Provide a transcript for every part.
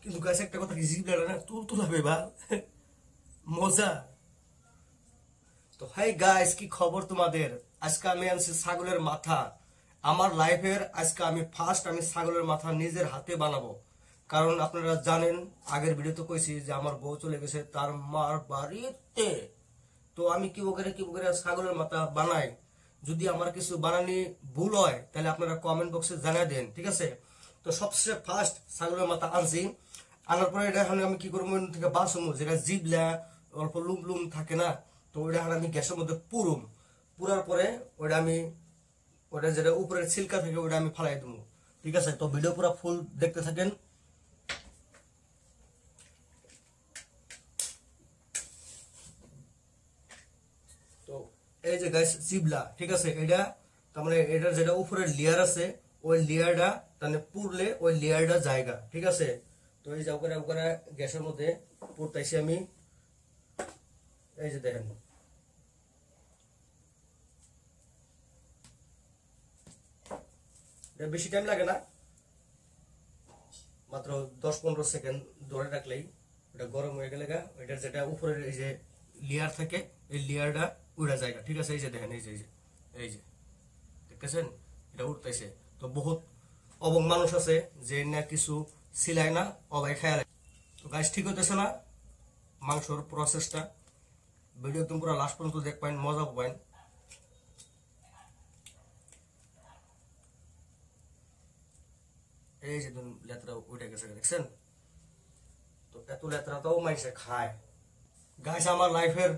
কিন্তু গাইস একটা কথা কি জিবলাটা না তুলতুলা বেবাল মজা। তো হাই গাইস, কি খবর তোমাদের? আজকে আমি আনছি ছাগলের মাথা। আমার লাইফের আজকে আমি ফার্স্ট ছাগলের মাথা নিজের হাতে বানাবো। কারণ আপনারা জানেন, আগের ভিডিওতে কইছি যে আমার বউ চলে গেছে তার মার বাড়িতে। তো আমি কি করে ছাগলের মাথা বানাই। যদি আমার কিছু বানানি ভুল হয় তাহলে আপনারা কমেন্ট বক্সে জানিয়ে দেন, ঠিক আছে? তো সবচেয়ে ফার্স্ট ছাগলের মাথা আনছি। আনার পরে এটা এখন আমি কি করবো, থেকে বাঁচবো, যেটা জিবলা অল্প লুম লুম থাকে না, তো ওইটা এখন আমি গ্যাসের মধ্যে পুরার পরে ওটা যেটা উপরের ছিলকা থেকে ওটা আমি ফালাই দেবো, ঠিক আছে? তো ভিডিও পুরো ফুল দেখতে থাকেন। তো এই যে গাইস জিবলা, ঠিক আছে? এটা তার মানে এটার যেটা উপরের লেয়ার আছে ওই লেয়ারটা তাহলে পুরলে ওই লেয়ারটা জায়গা, ঠিক আছে? তো এই যে ওখানে গ্যাসের মধ্যে পুরতাইছি আমি। এই যে দেখেন, বেশি টাইম লাগে না, মাত্র 10-15 সেকেন্ড ধরে রাখলেই এটা গরম হয়ে গেলে এটার যেটা উপরের এই যে লেয়ার থাকে এই লেয়ারটা উড়া জায়গা, ঠিক আছে? এই যে দেখেন, এই যে দেখতেছেন এটা উঠতেছে। তো বহুত অবং মানুষ আছে যে না কিছু সিলাই না অবাই খেয়াল। তো গাইস ঠিক হইতেছে না মাংসর প্রসেসটা। ভিডিও তুমি পুরো লাস্ট পর্যন্ত দেখবেন, মজা পাবেন। এই যে লেত্রা উঠে গেছে, দেখছেন? তো এত লেত্রাটাও মাইসে খায়। গাইস আমার লাইফের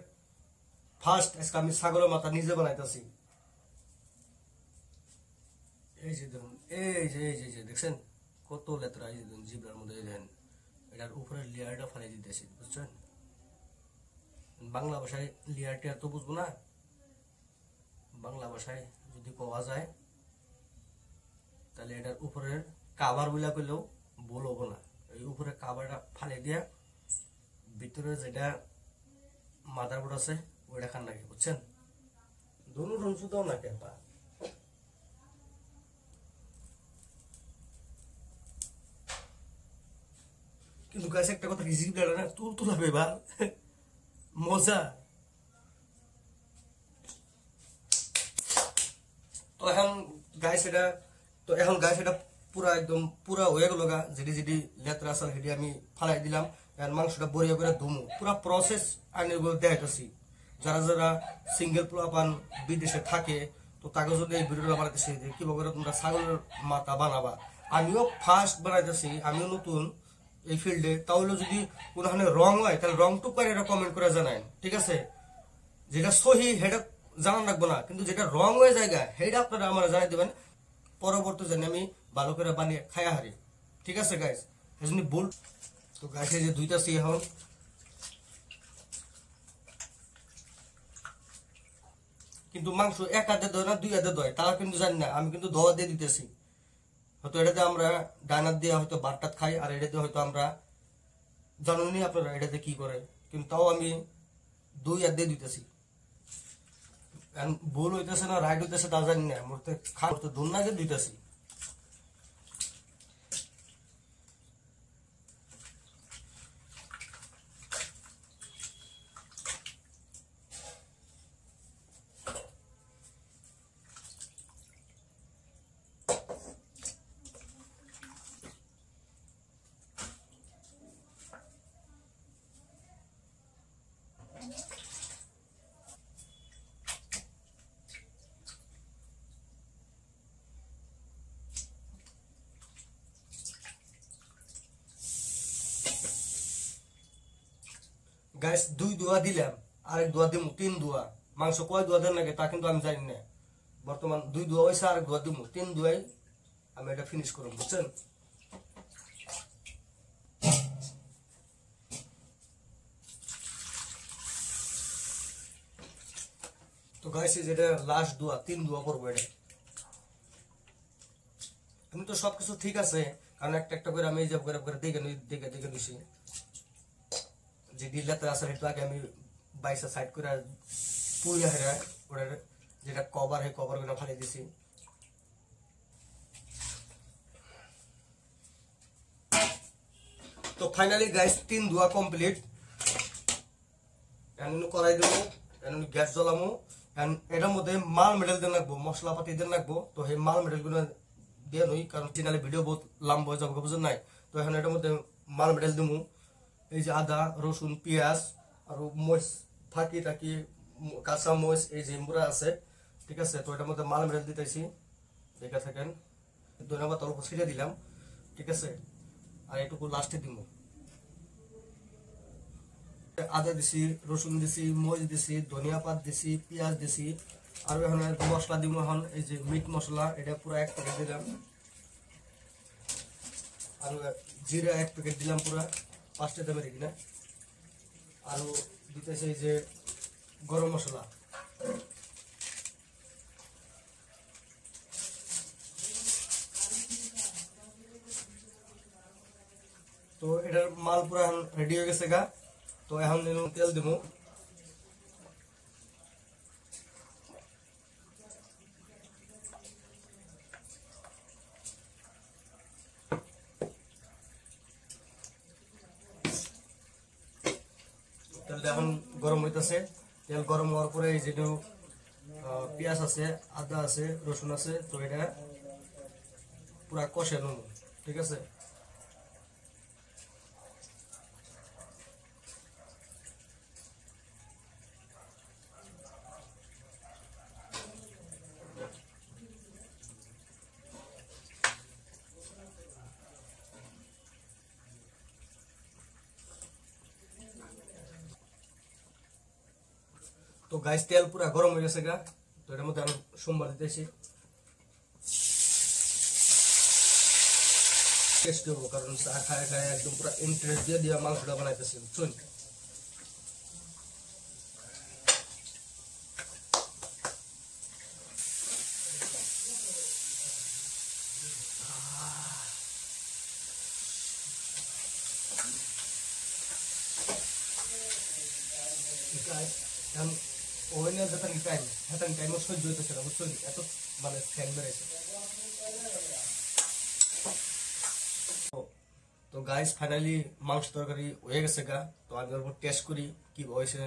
ফার্স্ট আজকে আমি ছাগলের মাথা নিজে বানাইতেছি। এই যে দেখুন, এই যে দেখছেন কত লেত্রা। এই যে দেখুন জিবলার মধ্যে দেখেন এটার উপরে লেয়ারটা ফালাই দিতেছি, বুঝছেন? বাংলা ভাষায় লেয়ারটি আর তো বুঝবো না, বাংলা ভাষায় যদি পাওয়া যায় তাহলে এটার উপরের কাভার গুলা পেলেও বলবো না। এই উপরে কাভারটা ফালে দিয়া ভিতরে যেটা মাদারবোর্ড আছে ওইটা খান নাকি, বুঝছেন? ধনু রঞ্চু দাও না কেপা। কিন্তু গাছ একটা কথা কি জিবলাটা না তুলতুলা বেবাল মজা। তো এখন গাইস এটা পুরা একদম পুরা হয়ে গেল গা। যেটি লেত্রা আছে সেটি আমি ফালাই দিলাম। মাংসটা বড়িয়া করে ধুমু, পুরা প্রসেস আনি দেখাইতেছি। যারা সিঙ্গেল পোলাপান বিদেশে থাকে তো তাকে যদি এই ভিডিওটা বানাইতেছি যে কিভাবে তোমরা ছাগলের মাথা বানাবা। আমিও ফার্স্ট বানাইতেছি, আমিও নতুন এই ফিল্ডে। তাহলে যদি কোনোখানে রং হয় তাহলে রংটুক করে এটা কমেন্ট করে জানায়, ঠিক আছে? যেটা সহি সেটা জানান রাখবো না, কিন্তু যেটা রং হয়ে জায়গা সেটা আপনারা আমার জানাই দেবেন। পরবর্তী জানি আমি ভালো করে বানিয়ে খায়া হারি, ঠিক আছে গাইস? এজন্য বল। তো গাইস এই যে দুইটা সি এখন কিন্তু মাংস এক হাতে দেয় না, 2 হাতে দেয়, তারা কিন্তু জানি না। আমি কিন্তু 10 দিয়ে দিতেছি। হয়তো এটাতে আমরা ডাইনার দিয়ে হয়তো বারটাত খাই, আর এটাতে হয়তো আমরা জানুনি আপনারা এটাতে কি করে, কিন্তু তাও আমি 2 হাত দিয়ে দিতেছি। ভুল হইতেছে না রাইট হইতেছে তা জানি না, মরতে খাওয়া দূর না দিতেছি। গাইস 2 দোয়া দিলাম, আরেক দোয়া দিব, 3 দোয়া। মাংস কয় দোয়া দেন নাকি তা কিন্তু আমি জানি না। বর্তমান 2 দোয়া হয়েছে, আরেক দোয়া দিব, 3 দোয়াই আমি এটা ফিনিশ করব, বুঝছেন? তো গাইস যেটা লাস্ট দোয়া, 3 দোয়া করবো এটা। আমি তো সবকিছু ঠিক আছে, কারণ একটা করে আমি এই যে করে দেখে দিছি। যে ডিলাতে আছে সেটা আগে আমি 22 সাইড করে পুইয়া হেরা ওটার যেটা কভার হয় কভার করে ফালাই দিছি। তো ফাইনালি গাইস 3 ধোয়া কমপ্লিট। এন্ড করাই দেবো, এন্ড গ্যাস জ্বলামো, এন্ড এটার মধ্যে মাল মেডেল দিয়ে রাখবো, মশলাপাতি দিয়ে রাখবো। তো সেই মাল মেডেল গুলো দিয়ে নই, কারণ চ্যানেলে ভিডিও বহুত লম্বা হয়ে যাবে, বুঝেন নাই। তো এখন এটার মধ্যে মাল মেডেল দিমু, এই যে আদা রসুন পেঁয়াজ আর মরিচ ফাঁকি টাকি কাঁচা মরিচ এই যে মুড়া আছে, ঠিক আছে। তো এটার মধ্যে মাল মেডেল দিতেছি, দেখে থাকেন। ধন্যবাদ অল্প ছিটে দিলাম, ঠিক আছে। আর এটুকু লাস্টে দিব। আদা দিছি, রসুন দিছি, মরিচ দিছি, ধনিয়া পাত দিছি, পেঁয়াজ দিছি। আর এখন মশলা দিব, এখন এই যে মিট মশলা এটা পুরো 1 প্যাকেট দিলাম। আর জিরা 1 প্যাকেট দিলাম পুরা 5টা দামের কিনা। আর দিতেছে এই যে গরম মশলা। তো এটার মাল পুরা এখন রেডি হয়ে গেছে গা। তো এখন তেল দিব। তেল এখন গরম হইতেছে। তেল গরম হওয়ার পরে এই যেটু পেঁয়াজ আছে, আদা আছে, রসুন আছে, তো এটা পুরা কষে নেব, ঠিক আছে। তো গাইস তেল পুরা গরম হয়ে গেছে গা। তো এটার মধ্যে আমি সোমবার দিতেছি, টেস্ট করবো, কারণ চা খায় খায় একদম পুরা ইন্টারেস্ট দিয়ে দিয়ে মাংসটা বানাইতেছি, বুঝছেন। ওভেনে যেতাম টাইম হেতাম টাইমও সহ্য হইতেছে না, বুঝছো, এত মানে ফ্যান বেড়েছে। তো গাইস ফাইনালি মাংস তরকারি হয়ে গেছে গা। তো আমি অল্প টেস্ট করি কি হয়েছে,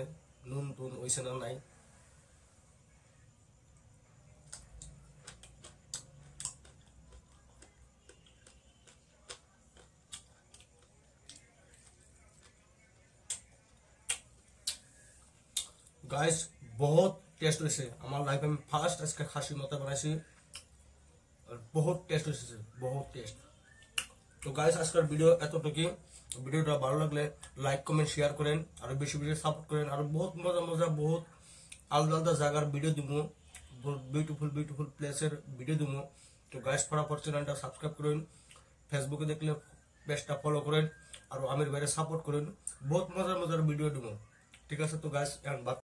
নুন টুন হয়েছে না নাই। गाइस बहुत टेस्ट হয়েছে। আমার লাইফে আমি ফার্স্ট আজকে খাসি মাথা বানাইছি, আর বহুত টেস্ট হয়েছে, বহুত টেস্ট। তো গাইস আজকের ভিডিও এতটুকুই। ভিডিওটা ভালো লাগলে লাইক কমেন্ট শেয়ার করেন, আর বেশি বেশি সাপোর্ট করেন। আর বহুত মজা মজা বহুত আলাদা আলাদা জায়গার ভিডিও দিব, বিউটিফুল বিউটিফুল প্লেসের ভিডিও দিব। তো গাইস ফটাফট চ্যানেলটা সাবস্ক্রাইব করেন, ফেসবুকে দেখলে পেজটা ফলো করেন, আর আমির ভাইয়ের সাপোর্ট করেন। বহুত মজার মজার ভিডিও দিব, ঠিক আছে। তো গাইস এখন